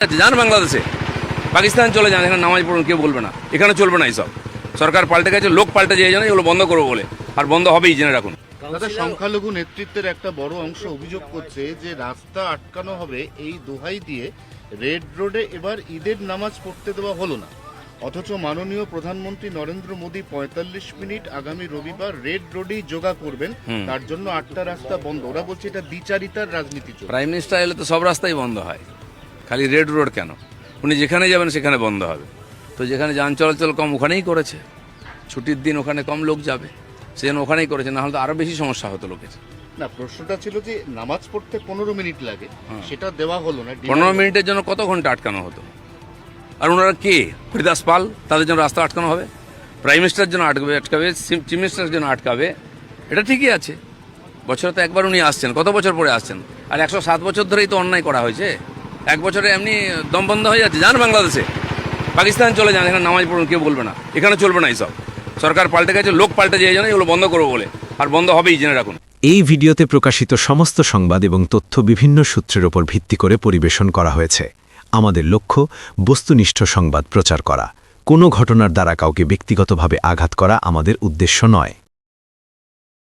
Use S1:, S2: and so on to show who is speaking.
S1: যান বাংলাদেশে, পাকিস্তান চলে যান, এখানে নামাজ পড়ুন, কেউ বলবে না। এখানে চলবে না এইসব। সরকার পাল্টে গেছে, লোক পাল্টে যায়, জানে এগুলো বন্ধ করবো বলে, আর বন্ধ হবেই, জেনে রাখুন।
S2: দাদা, সংখ্যালঘু নেতৃত্বের একটা বড় অংশ অভিযোগ করছে যে রাস্তা আটকানো হবে এই দোহাই দিয়ে রেড রোডে এবার ঈদের নামাজ পড়তে দেওয়া হলো না, অথচ মাননীয় প্রধানমন্ত্রী নরেন্দ্র মোদী ৪৫ মিনিট আগামী রবিবার রেড রোডেই যোগা করবেন, তার জন্য ৮টা রাস্তা বন্ধ। ওরা বলছে এটা দ্বিচারিতার রাজনীতি চলছে।
S1: প্রাইম মিনিস্টার এলে তো সব রাস্তাই বন্ধ হয়, খালি রেড রোড কেন? উনি যেখানে যাবেন সেখানে বন্ধ হবে। তো যেখানে যান চলাচল কম ওখানেই করেছে, ছুটির দিন ওখানে কম লোক যাবে, সেজন্য ওখানেই করেছে, না হলে তো আরও বেশি সমস্যা হতো লোকের।
S2: না, প্রশ্নটা ছিল যে নামাজ পড়তে ১৫ মিনিট লাগে, সেটা দেওয়া হলো না।
S1: ১৫ মিনিটের জন্য কত ঘন্টা আটকানো হতো? আর ওনারা কে? হরিদাস পাল? তাদের জন্য রাস্তা আটকানো হবে? প্রাইম মিনিস্টারের জন্য আটকাবে, চিফ মিনিস্টারের জন্য আটকাবে? এটা ঠিকই আছে। বছরে তো একবার উনি আসছেন, কত বছর পরে আসছেন? আর ১০৭ বছর ধরেই তো অন্যায় করা হয়েছে। এক বছরে এমনি দম বন্ধ হয়ে যাচ্ছে। যান বাংলাদেশে, পাকিস্তান চলে যান, এখানে নামাজ পড়ুন, কেউ বলবে না। এখানে চলবে না এইসব। সরকার পাল্টে গেছে, লোক পাল্টে যায়, জানে এগুলো বন্ধ করবো বলে, আর বন্ধ হবেই, জেনে রাখুন।
S3: এই ভিডিওতে প্রকাশিত সমস্ত সংবাদ এবং তথ্য বিভিন্ন সূত্রের উপর ভিত্তি করে পরিবেশন করা হয়েছে। আমাদের লক্ষ্য বস্তুনিষ্ঠ সংবাদ প্রচার করা। কোনো ঘটনার দ্বারা কাউকে ব্যক্তিগতভাবে আঘাত করা আমাদের উদ্দেশ্য নয়।